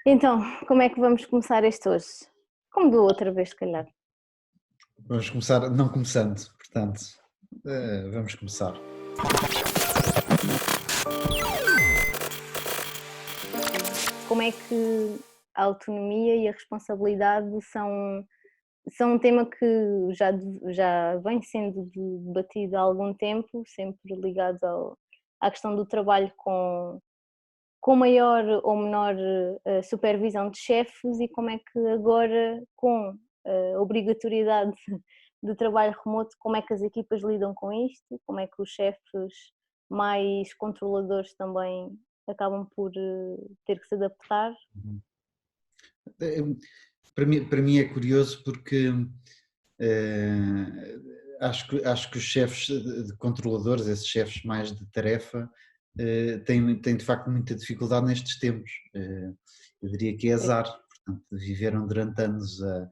Então, como é que vamos começar este hoje? Como do outra vez, se calhar. Vamos começar, não começando, portanto, vamos começar. Como é que a autonomia e a responsabilidade são um tema que já vem sendo debatido há algum tempo, sempre ligado à questão do trabalho com maior ou menor supervisão de chefes e como é que agora, com a obrigatoriedade de trabalho remoto, como é que as equipas lidam com isto, como é que os chefes mais controladores também acabam por ter que se adaptar. Eh, para mim é curioso porque acho que os chefes de controladores, esses chefes mais de tarefa, têm de facto muita dificuldade nestes tempos. Eu diria que é azar, portanto, viveram durante anos a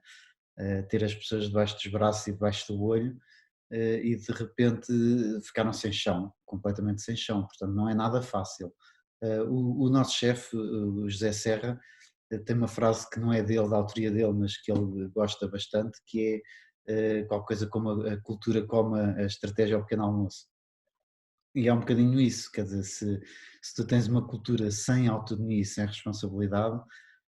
ter as pessoas debaixo dos braços e debaixo do olho, e de repente ficaram sem chão, completamente sem chão, portanto não é nada fácil. O nosso chefe, o José Serra, tem uma frase que não é dele, da autoria dele, mas que ele gosta bastante, que é qualquer coisa como a cultura come a estratégia ao pequeno almoço. E é um bocadinho isso, quer dizer, se tu tens uma cultura sem autonomia e sem responsabilidade,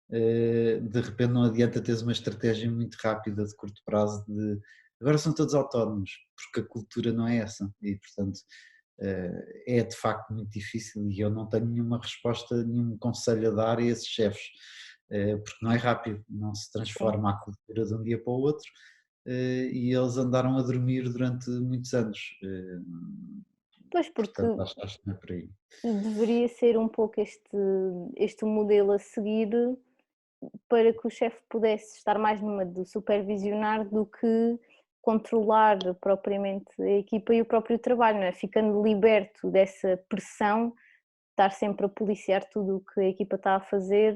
de repente não adianta teres uma estratégia muito rápida de curto prazo de agora são todos autónomos, porque a cultura não é essa e portanto é de facto muito difícil e eu não tenho nenhuma resposta, nenhum conselho a dar a esses chefes, porque não é rápido, não se Sim. transforma a cultura de um dia para o outro, e eles andaram a dormir durante muitos anos, Pois, porque portanto acho que não é por aí. deveria ser um pouco este o modelo a seguir para que o chefe pudesse estar mais numa de supervisionar do que controlar propriamente a equipa e o próprio trabalho, não é? Ficando liberto dessa pressão, estar sempre a policiar tudo o que a equipa está a fazer,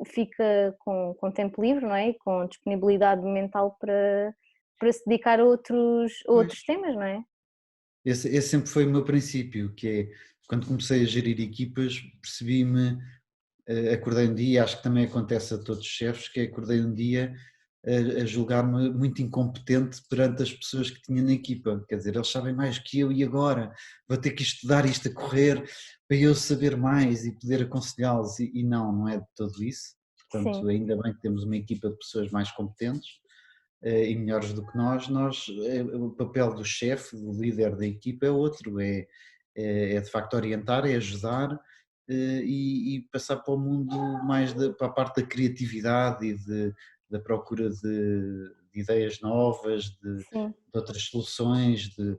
fica com tempo livre, não é? E com disponibilidade mental para se dedicar a Pois. outros temas, não é? Esse sempre foi o meu princípio, que é, quando comecei a gerir equipas, percebi-me, acordei um dia, acho que também acontece a todos os chefes, que é acordei um dia a julgar-me muito incompetente perante as pessoas que tinha na equipa, quer dizer, eles sabem mais que eu e agora vou ter que estudar isto a correr para eu saber mais e poder aconselhá-los e não é de todo isso, portanto Sim, ainda bem que temos uma equipa de pessoas mais competentes, e melhores do que nós, o papel do chefe, do líder da equipa é outro, é de facto orientar, é ajudar, e passar para o mundo mais para a parte da criatividade e da procura de ideias novas, sim. de outras soluções, de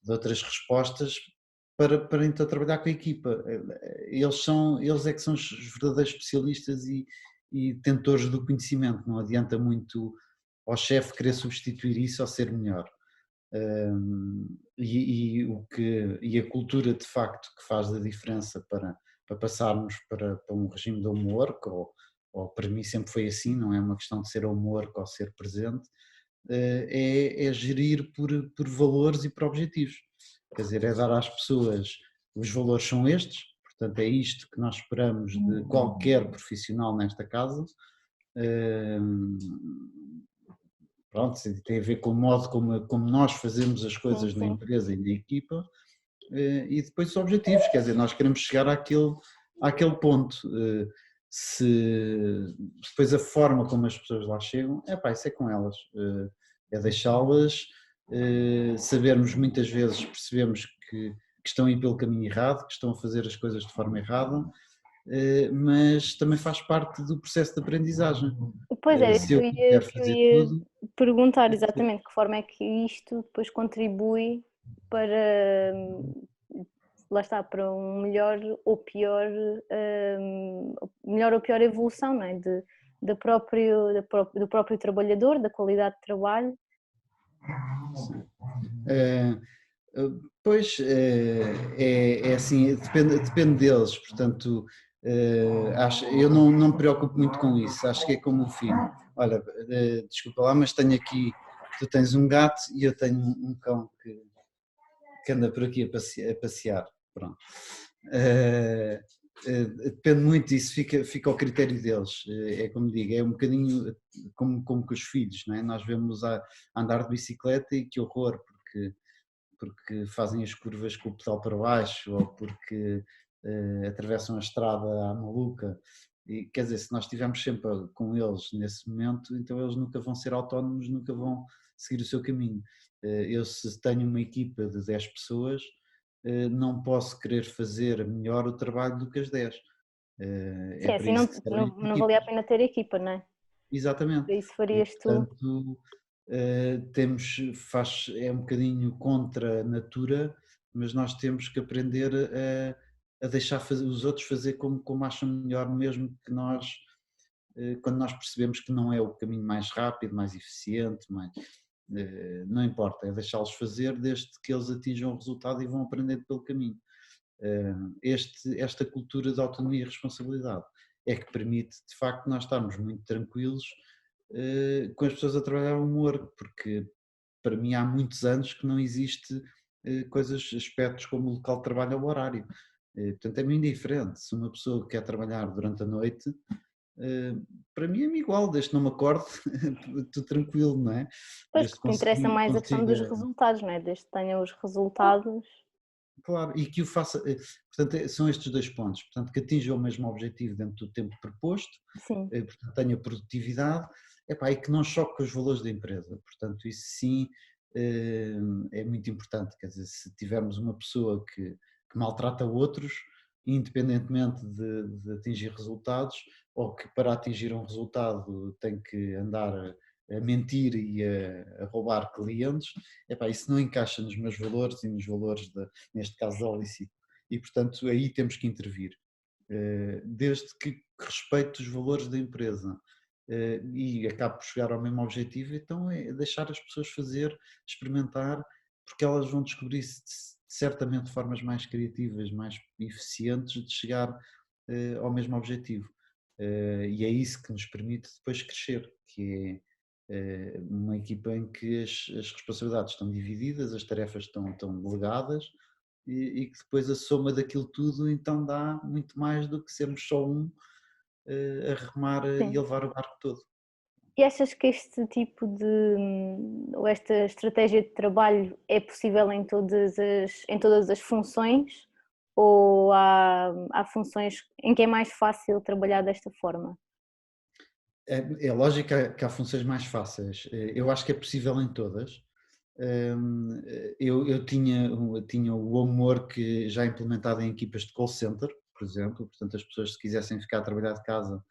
outras respostas para então trabalhar com a equipa. Eles é que são os verdadeiros especialistas e tentores do conhecimento, não adianta muito ao chefe querer substituir isso ou ser melhor. E a cultura de facto que faz a diferença para passarmos para um regime de homework, ou para mim sempre foi assim, não é uma questão de ser homework ou ser presente, é gerir por valores e por objetivos. Quer dizer, é dar às pessoas, os valores são estes, portanto é isto que nós esperamos de qualquer profissional nesta casa. Pronto, tem a ver com o modo como nós fazemos as Sim, coisas na sim. empresa e na equipa, e depois os objetivos, quer dizer, nós queremos chegar àquele ponto. Se depois a forma como as pessoas lá chegam, isso é com elas, é deixá-las, sabermos muitas vezes, percebemos que estão a ir pelo caminho errado, que estão a fazer as coisas de forma errada, mas também faz parte do processo de aprendizagem. Pois era isso Se eu quiser que eu fazer ia tudo, perguntar exatamente, de que forma é que isto depois contribui para, lá está, para um melhor ou pior, melhor ou pior evolução, não é? Do próprio trabalhador, da qualidade de trabalho. eh, pois, é assim, depende deles, portanto, eu não me preocupo muito com isso, acho que é como o filho. Olha, desculpa lá, mas tenho aqui, tu tens um gato e eu tenho um cão que anda por aqui a passear, pronto. Depende muito, isso fica ao critério deles. É como digo, é um bocadinho como com os filhos, não é? Nós vemos a andar de bicicleta e que horror, porque fazem as curvas com o pedal para baixo ou porque atravessam a estrada à maluca. E, quer dizer, se nós estivermos sempre com eles nesse momento, então eles nunca vão ser autónomos, nunca vão seguir o seu caminho. Eu, se tenho uma equipa de 10 pessoas, não posso querer fazer melhor o trabalho do que as 10. Sim, É para assim isso que servem as não valia a equipas. pena ter equipa, não é? Exatamente. Para isso E farias tu. portanto é um bocadinho contra a natura, mas nós temos que aprender a deixar os outros fazer como acham melhor, mesmo que nós, quando nós percebemos que não é o caminho mais rápido, mais eficiente, não importa, é deixá-los fazer desde que eles atinjam o resultado e vão aprendendo pelo caminho. Esta cultura de autonomia e responsabilidade é que permite, de facto, nós estarmos muito tranquilos com as pessoas a trabalhar o humor, porque para mim há muitos anos que não existe aspectos como o local de trabalho ou o horário. Portanto, é muito diferente. Se uma pessoa quer trabalhar durante a noite, para mim é-me igual, desde que não me acorde, estou tranquilo, não é? Pois, Desde que porque te interessa mais a questão dos consiga. resultados, não é? Desde que tenha os resultados. Claro, e que o faça, portanto, são estes dois pontos, portanto, que atinja o mesmo objetivo dentro do tempo proposto, Sim, portanto, tenha produtividade, epá, e que não choque com os valores da empresa, portanto, isso sim é muito importante, quer dizer, se tivermos uma pessoa que maltrata outros, independentemente de atingir resultados, ou que para atingir um resultado tem que andar a mentir e a roubar clientes, epá, isso não encaixa nos meus valores e nos valores neste caso da Olici. E, portanto, aí temos que intervir. Desde que respeite os valores da empresa e acabe por chegar ao mesmo objetivo, então é deixar as pessoas fazer, experimentar, porque elas vão descobrir certamente formas mais criativas, mais eficientes de chegar ao mesmo objetivo. E é isso que nos permite depois crescer, que é uma equipa em que as responsabilidades estão divididas, as tarefas estão delegadas e que depois a soma daquilo tudo então dá muito mais do que sermos só um a remar e a sim. levar o barco todo. E achas que este tipo ou esta estratégia de trabalho é possível em todas as funções? Ou há funções em que é mais fácil trabalhar desta forma? É lógico que há funções mais fáceis, eu acho que é possível em todas. Eu tinha o homework já implementado em equipas de call center, por exemplo, portanto as pessoas se quisessem ficar a trabalhar de casa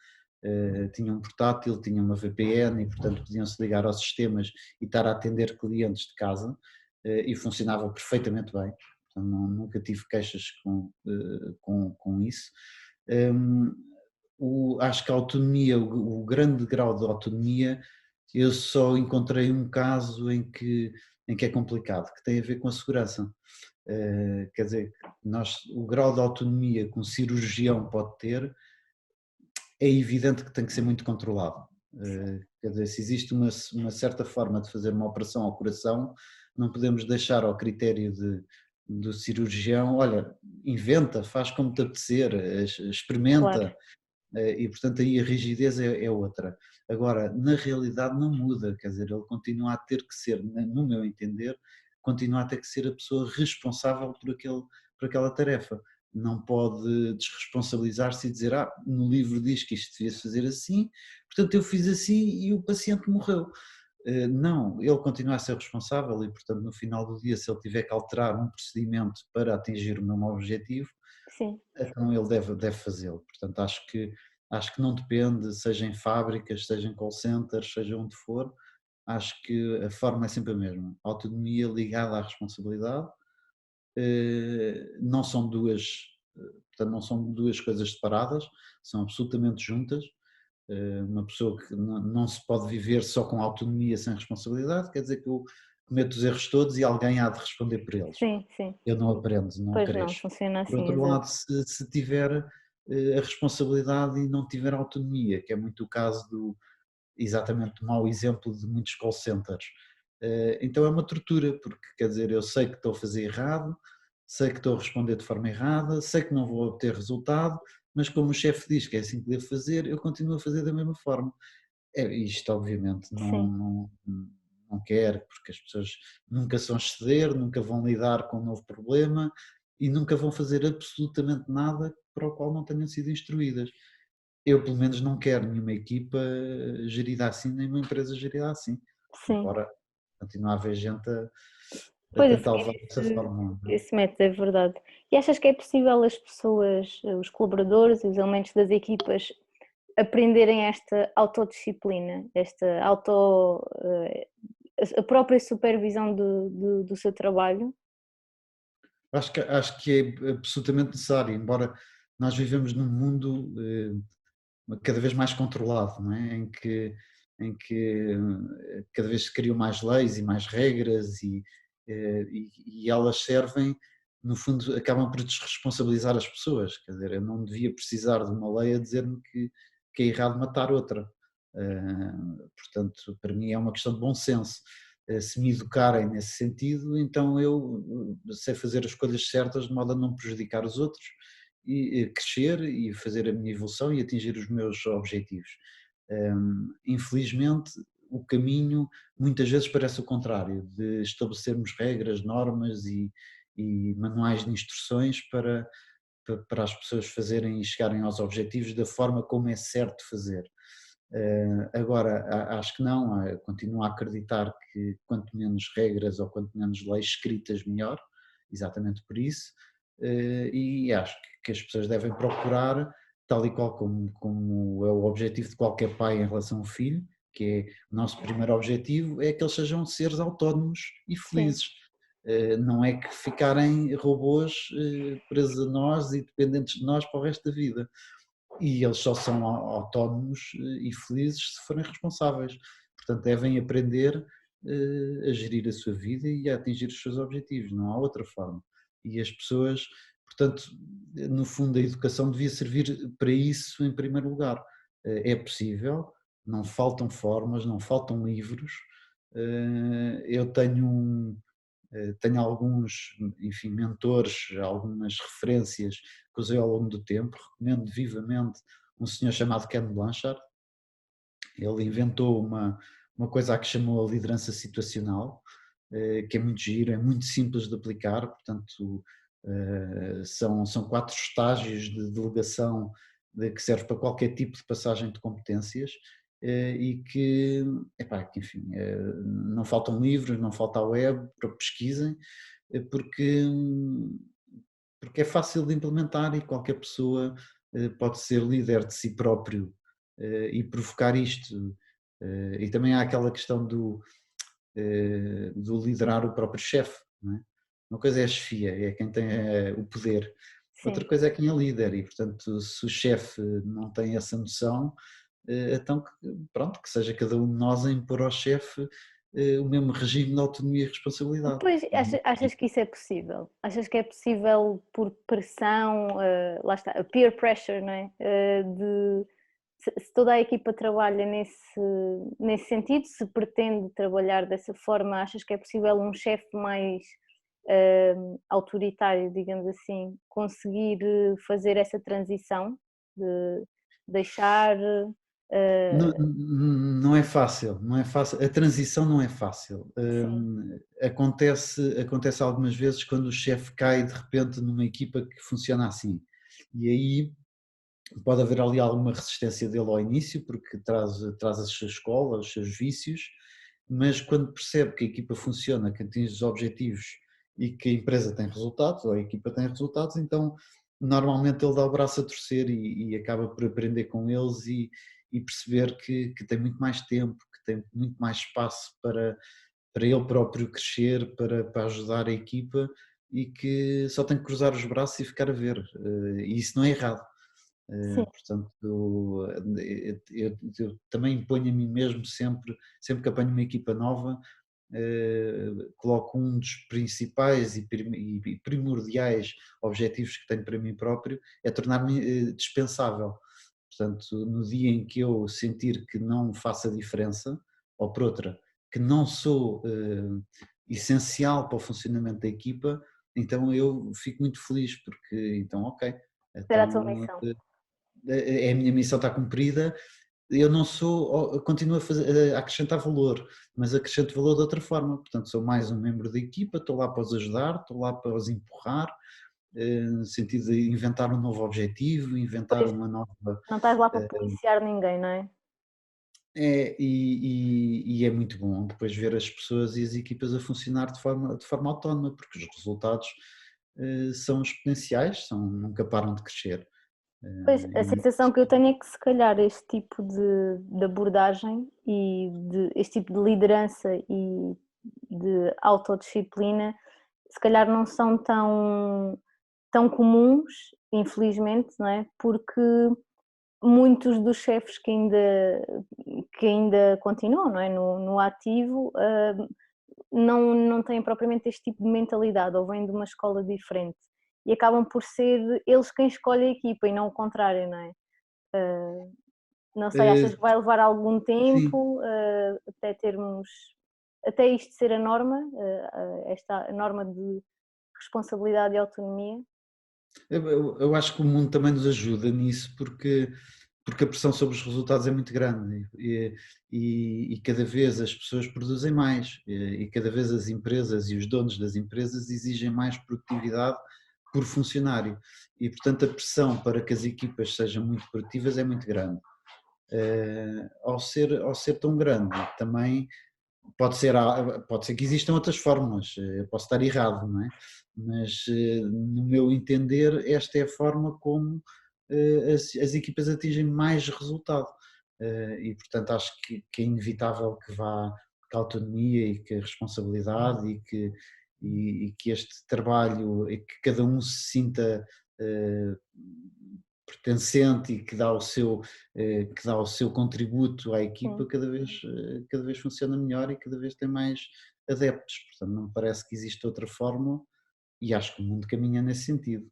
tinham um portátil, tinham uma VPN e portanto podiam se ligar aos sistemas e estar a atender clientes de casa e funcionava perfeitamente bem, portanto nunca tive queixas com isso. Um, Acho que a autonomia, o grande grau de autonomia, eu só encontrei um caso em que é complicado, que tem a ver com a segurança. Quer dizer, o grau de autonomia que um cirurgião pode ter é evidente que tem que ser muito controlado. Quer dizer, se existe uma certa forma de fazer uma operação ao coração, não podemos deixar ao critério do cirurgião, olha, inventa, faz como te apetecer, Claro, experimenta, e portanto aí a rigidez é outra. Agora, na realidade não muda, quer dizer, ele continua a ter que ser, no meu entender, continua a ter que ser a pessoa responsável por aquela tarefa. Não pode desresponsabilizar-se e dizer, no livro diz que isto devia fazer assim, portanto eu fiz assim e o paciente morreu. Não, ele continua a ser responsável e, portanto, no final do dia, se ele tiver que alterar um procedimento para atingir o mesmo objetivo, sim. então ele deve fazê-lo. Portanto, acho que não depende, seja em fábricas, seja em call centers, seja onde for, acho que a forma é sempre a mesma. Autonomia ligada à responsabilidade, não são portanto, não são duas coisas separadas, são absolutamente juntas. Uma pessoa que não se pode viver só com autonomia sem responsabilidade, quer dizer que eu cometo os erros todos e alguém há de responder por eles. Sim, sim. Eu não aprendo, não Pois não, cresço. funciona Por assim, outro exato. lado, se tiver a responsabilidade e não tiver autonomia, que é muito o caso exatamente do mau exemplo de muitos call centers, então é uma tortura, porque quer dizer, eu sei que estou a fazer errado, sei que estou a responder de forma errada, sei que não vou obter resultado, mas como o chefe diz que é assim que devo fazer, eu continuo a fazer da mesma forma. Isto obviamente sim, não quer, porque as pessoas nunca se vão exceder, nunca vão lidar com um novo problema e nunca vão fazer absolutamente nada para o qual não tenham sido instruídas. Eu pelo menos não quero nenhuma equipa gerida assim, nem uma empresa gerida assim, sim. embora continue a haver gente a Pois, a tentar seguir levar dessa forma, não é? esse método, é verdade. E achas que é possível as pessoas, os colaboradores e os elementos das equipas aprenderem esta autodisciplina, esta a própria supervisão do seu trabalho? Acho que é absolutamente necessário, embora nós vivemos num mundo cada vez mais controlado, não é? Em que cada vez se criam mais leis e mais regras e elas servem, no fundo, acabam por desresponsabilizar as pessoas, quer dizer, eu não devia precisar de uma lei a dizer-me que é errado matar outra. Portanto, para mim é uma questão de bom senso. Se me educarem nesse sentido, então eu sei fazer as escolhas certas de modo a não prejudicar os outros e crescer e fazer a minha evolução e atingir os meus objetivos. Infelizmente, o caminho muitas vezes parece o contrário, de estabelecermos regras, normas e manuais de instruções para as pessoas fazerem e chegarem aos objetivos da forma como é certo fazer. Agora, acho que não, continuo a acreditar que quanto menos regras ou quanto menos leis escritas, melhor, exatamente por isso, e acho que as pessoas devem procurar, tal e qual como é o objetivo de qualquer pai em relação ao filho, que é o nosso primeiro objetivo, é que eles sejam seres autónomos e Sim, felizes. Não é que ficarem robôs presos a nós e dependentes de nós para o resto da vida e eles só são autónomos e felizes se forem responsáveis. Portanto, devem aprender a gerir a sua vida e a atingir os seus objetivos, não há outra forma. E as pessoas, portanto, no fundo, a educação devia servir para isso em primeiro lugar. É possível, não faltam formas, não faltam livros. Eu tenho alguns, enfim, mentores, algumas referências que usei ao longo do tempo, recomendo vivamente um senhor chamado Ken Blanchard. Ele inventou uma coisa a que chamou a liderança situacional, que é muito giro, é muito simples de aplicar, portanto são 4 estágios de delegação que serve para qualquer tipo de passagem de competências e que enfim, não faltam livros, não falta a web para pesquisem, porque porque é fácil de implementar e qualquer pessoa pode ser líder de si próprio e provocar isto. E também há aquela questão do liderar o próprio chefe, não é? Uma coisa é a chefia, é quem tem o poder, outra sim. coisa é quem é líder e, portanto, se o chefe não tem essa noção, então pronto, que seja cada um de nós a impor ao chefe o mesmo regime de autonomia e responsabilidade. Depois, achas que isso é possível? Achas que é possível por pressão, lá está, a peer pressure, não é? Se toda a equipa trabalha nesse sentido, se pretende trabalhar dessa forma, achas que é possível um chefe mais autoritário, digamos assim, conseguir fazer essa transição de deixar. Não é fácil, não é fácil, a transição não é fácil. Sim, Acontece algumas vezes quando o chefe cai de repente numa equipa que funciona assim. E aí pode haver ali alguma resistência dele ao início, porque traz a sua escola, os seus vícios, mas quando percebe que a equipa funciona, que atinge os objetivos e que a empresa tem resultados, ou a equipa tem resultados, então normalmente ele dá o braço a torcer e acaba por aprender com eles e perceber que tem muito mais tempo, que tem muito mais espaço para ele próprio crescer, para ajudar a equipa e que só tem que cruzar os braços e ficar a ver. E isso não é errado. sim, Portanto, eu também imponho a mim mesmo sempre que apanho uma equipa nova, coloco um dos principais e primordiais objetivos que tenho para mim próprio, é tornar-me dispensável. Portanto, no dia em que eu sentir que não faço a diferença, ou por outra, que não sou essencial para o funcionamento da equipa, então eu fico muito feliz, porque então ok, será a tua então missão. a minha missão está cumprida, eu não sou, eu continuo a acrescentar valor, mas acrescento valor de outra forma, portanto sou mais um membro da equipa, estou lá para os ajudar, estou lá para os empurrar, no sentido de inventar um novo objetivo, inventar Pois, uma nova... não estás lá para policiar ninguém, não é? e é muito bom depois ver as pessoas e as equipas a funcionar de forma autónoma, porque os resultados são exponenciais, nunca param de crescer. Pois, a sensação que eu tenho é que se calhar este tipo de abordagem e este tipo de liderança e de autodisciplina se calhar não são tão comuns, infelizmente, não é? Porque muitos dos chefes que ainda continuam, não é? No ativo, não têm propriamente este tipo de mentalidade ou vêm de uma escola diferente e acabam por ser eles quem escolhe a equipa e não o contrário, não é? Não sei, achas que vai levar algum Sim, tempo até isto ser a norma, esta norma de responsabilidade e autonomia? eu acho que o mundo também nos ajuda nisso, porque a pressão sobre os resultados é muito grande e cada vez as pessoas produzem mais e cada vez as empresas e os donos das empresas exigem mais produtividade por funcionário e, portanto, a pressão para que as equipas sejam muito produtivas é muito grande. Ao ser tão grande, também pode ser que existam outras fórmulas, eu posso estar errado, não é? Mas, no meu entender, esta é a forma como as equipas atingem mais resultado. E, portanto, acho que é inevitável que a autonomia e que a responsabilidade e que este trabalho e que cada um se sinta eh, pertencente e que dá o seu contributo à equipa Sim. cada vez funciona melhor e cada vez tem mais adeptos, portanto não me parece que existe outra forma e acho que o mundo caminha nesse sentido.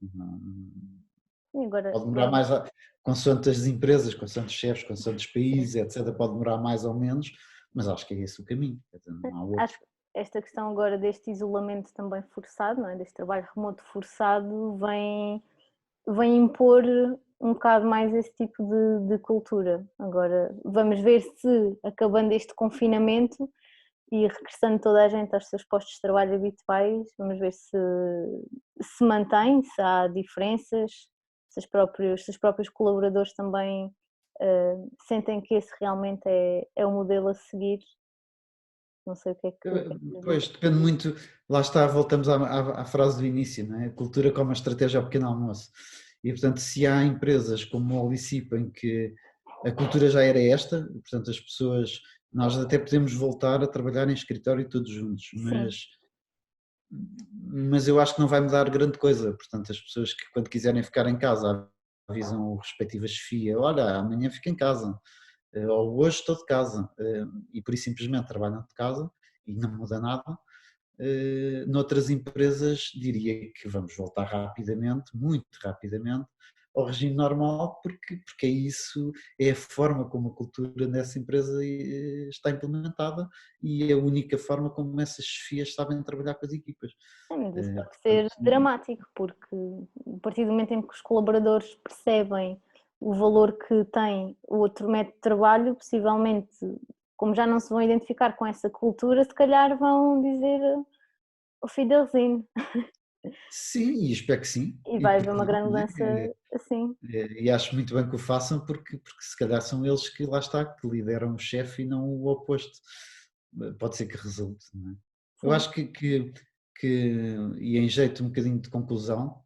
E agora, Pode demorar vamos, mais, consoante as empresas, consoante os chefes, consoante os sim. países, etc, pode demorar mais ou menos, mas acho que é esse o caminho, quer dizer, não há outro. Acho que esta questão agora deste isolamento também forçado, não é? Deste trabalho remoto forçado, vem impor um bocado mais esse tipo de cultura. Agora, vamos ver se, acabando este confinamento e regressando toda a gente aos seus postos de trabalho habituais, vamos ver se mantém, se há diferenças, se os próprios colaboradores também sentem que esse realmente é o modelo a seguir. Não sei o que é que diz. Pois, depende muito, lá está, voltamos à frase do início, não é? A cultura como a estratégia ao pequeno almoço. E, portanto, se há empresas como o Olicipo em que a cultura já era esta, portanto, as pessoas, nós até podemos voltar a trabalhar em escritório todos juntos, Sim, mas eu acho que não vai mudar grande coisa, portanto, as pessoas que quando quiserem ficar em casa avisam o respectiva chefia, olha, amanhã fico em casa, ou hoje estou de casa, e por isso simplesmente trabalham de casa e não muda nada. Noutras empresas diria que vamos voltar rapidamente, muito rapidamente, ao regime normal, porque é a forma como a cultura nessa empresa está implementada e é a única forma como essas chefias sabem trabalhar com as equipas. sim, mas isso pode Portanto, ser dramático, porque a partir do momento em que os colaboradores percebem o valor que tem o outro método de trabalho, possivelmente, como já não se vão identificar com essa cultura, se calhar vão dizer o Fidelzinho sim, e espero que sim, e e vai haver porque uma não, grande não é? mudança assim. E acho muito bem que o façam porque se calhar são eles que lá está, que lideram o chefe e não o oposto. Pode ser que resulte, não é? Eu Sim, acho e em jeito um bocadinho de conclusão,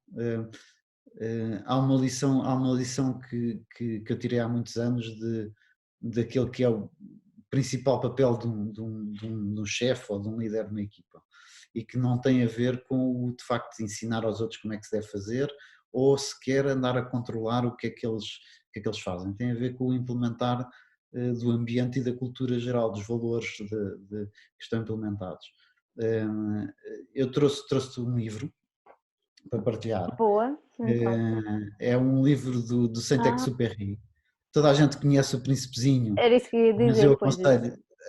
há uma lição que eu tirei há muitos anos daquele que é o principal papel de um chefe ou de um líder de uma equipa e que não tem a ver com o de facto de ensinar aos outros como é que se deve fazer ou sequer andar a controlar o que é que eles fazem, tem a ver com o implementar do ambiente e da cultura geral, dos valores que estão implementados. Eh, eu trouxe um livro para partilhar. boa, então. É um livro do Ah, Saint-Exupéry. Toda a gente conhece o Príncipezinho, era isso que eu ia mas dizer, eu pois isso.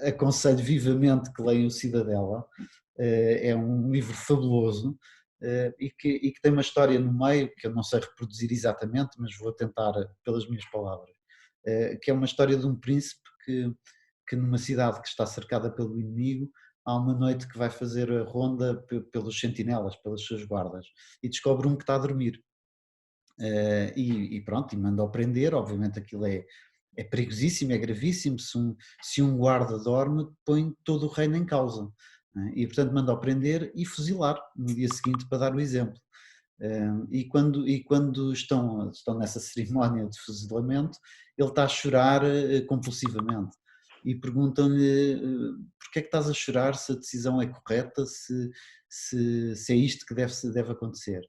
aconselho vivamente que leiam o Cidadela. É um livro fabuloso, e que tem uma história no meio, que eu não sei reproduzir exatamente, mas vou tentar pelas minhas palavras, que é uma história de um príncipe que numa cidade que está cercada pelo inimigo, há uma noite que vai fazer a ronda pelos sentinelas, pelas suas guardas, e descobre um que está a dormir. E pronto, e manda-o prender. Obviamente aquilo é perigosíssimo, é gravíssimo. Se um guarda dorme, põe todo o reino em causa, não é? E portanto manda-o prender e fuzilar no dia seguinte para dar o exemplo. E quando estão nessa cerimónia de fuzilamento, ele está a chorar compulsivamente. E perguntam-lhe porque é que estás a chorar, se a decisão é correta, se é isto que deve acontecer.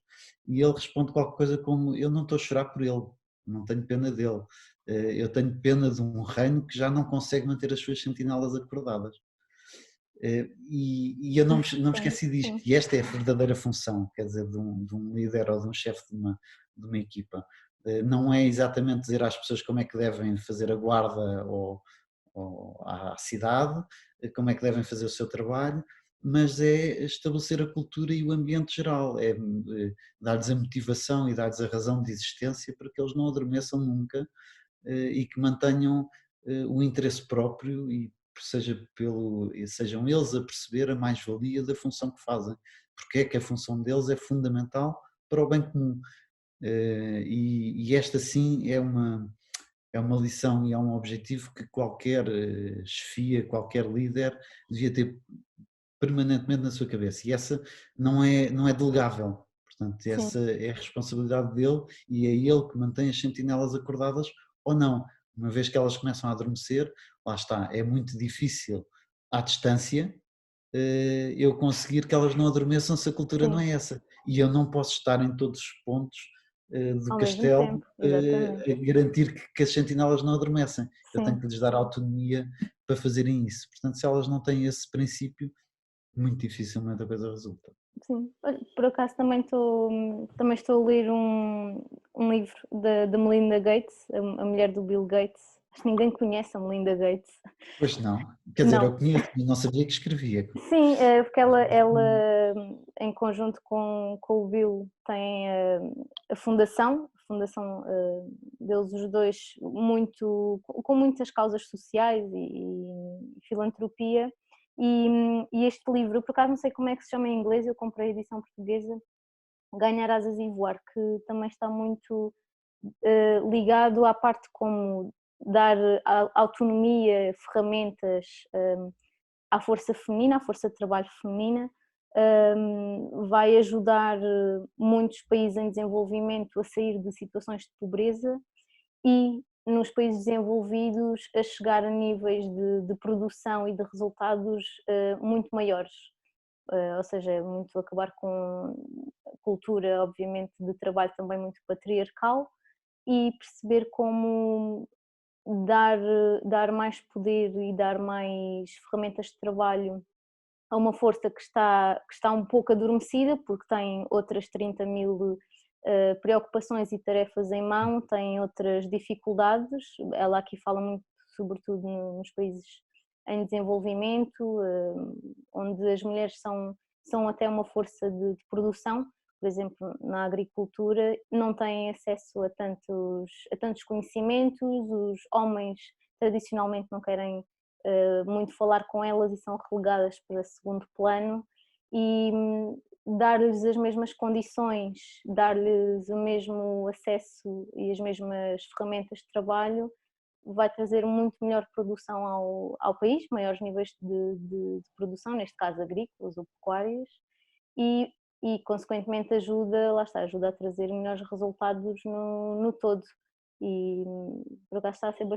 E ele responde qualquer coisa como: eu não estou a chorar por ele, não tenho pena dele, eu tenho pena de um reino que já não consegue manter as suas sentinelas acordadas. E eu não me Sim, esqueci disto, sim, e esta é a verdadeira função, quer dizer, de um líder ou de um chefe de uma equipa. Não é exatamente dizer às pessoas como é que devem fazer a guarda ou à cidade, como é que devem fazer o seu trabalho, mas é estabelecer a cultura e o ambiente geral, é dar-lhes a motivação e dar-lhes a razão de existência para que eles não adormeçam nunca, e que mantenham o interesse próprio e sejam eles a perceber a mais-valia da função que fazem, porque é que a função deles é fundamental para o bem comum. E esta sim é uma lição e é um objetivo que qualquer chefia, qualquer líder devia ter permanentemente na sua cabeça, e essa não é delegável. Portanto, sim. essa é a responsabilidade dele, e é ele que mantém as sentinelas acordadas ou não. Uma vez que elas começam a adormecer, lá está, é muito difícil à distância eu conseguir que elas não adormeçam se a cultura não Sim, é essa. E eu não posso estar em todos os pontos do ao mesmo castelo tempo, exatamente. a garantir que as sentinelas não adormecem. Eu tenho Sim, que lhes dar autonomia para fazerem isso. Portanto, se elas não têm esse princípio, muito dificilmente a coisa resulta. sim. Olha, por acaso também estou a ler um livro da Melinda Gates, a mulher do Bill Gates. Acho que ninguém conhece a Melinda Gates. Pois não, quer dizer, eu Não. conheço, mas não sabia que escrevia. Sim, porque ela em conjunto com o Bill tem a fundação deles os dois com muitas causas sociais e filantropia. E este livro, por acaso não sei como é que se chama em inglês, eu comprei a edição portuguesa, Ganhar Asas e Voar, que também está muito ligado à parte como dar autonomia, ferramentas à força feminina, à força de trabalho feminina, vai ajudar muitos países em desenvolvimento a sair de situações de pobreza e nos países desenvolvidos a chegar a níveis de produção e de resultados muito maiores. Ou seja, muito acabar com a cultura, obviamente, de trabalho também muito patriarcal e perceber como dar, dar mais poder e dar mais ferramentas de trabalho a uma força que está um pouco adormecida, porque tem outras 30.000 preocupações e tarefas em mão, tem outras dificuldades. Ela aqui fala muito, sobretudo nos países em desenvolvimento, onde as mulheres são até uma força de produção. Por exemplo, na agricultura não têm acesso a tantos conhecimentos, os homens tradicionalmente não querem muito falar com elas e são relegadas para segundo plano, e dar-lhes as mesmas condições, dar-lhes o mesmo acesso e as mesmas ferramentas de trabalho vai trazer muito melhor produção ao país, maiores níveis de produção, neste caso agrícolas ou pecuárias, e, e consequentemente ajuda a trazer melhores resultados no todo. E por acaso está a ser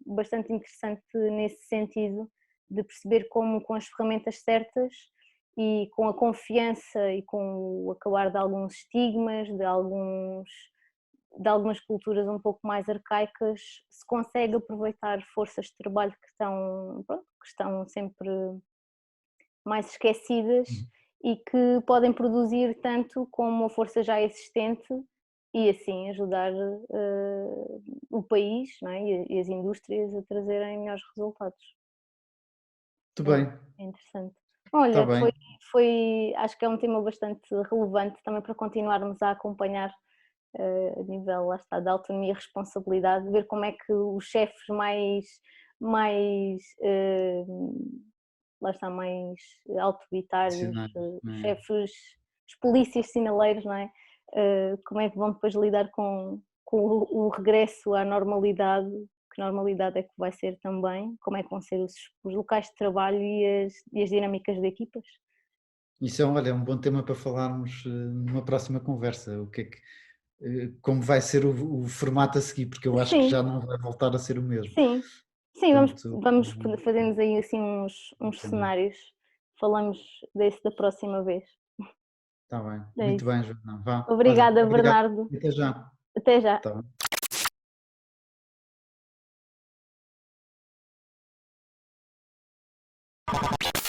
bastante interessante nesse sentido, de perceber como com as ferramentas certas e com a confiança e com o acabar de alguns estigmas, de algumas culturas um pouco mais arcaicas, se consegue aproveitar forças de trabalho pronto, que estão sempre mais esquecidas e que podem produzir tanto como a força já existente e assim ajudar o país, não é? E as indústrias a trazerem melhores resultados. Muito É, bem, é interessante. Está Olha, bem. acho que é um tema bastante relevante também para continuarmos a acompanhar, a nível, lá está, da autonomia e responsabilidade, ver como é que os chefes mais, lá está, mais autoritários, Ensinar, chefes, os polícias sinaleiros, não é? Como é que vão depois lidar com o regresso à normalidade, que normalidade é que vai ser também, como é que vão ser os locais de trabalho e as dinâmicas de equipas? Isso é, olha, é um bom tema para falarmos numa próxima conversa. O que é que, como vai ser o formato a seguir, porque eu acho que Sim, já não vai voltar a ser o mesmo. sim, sim, Portanto, fazermos aí assim uns também. cenários, falamos desse da próxima vez. Está bem. É Muito isso. bem, Joana. Vá. Olha, Obrigada, obrigado. Bernardo. Até já. Até já. Tá bem.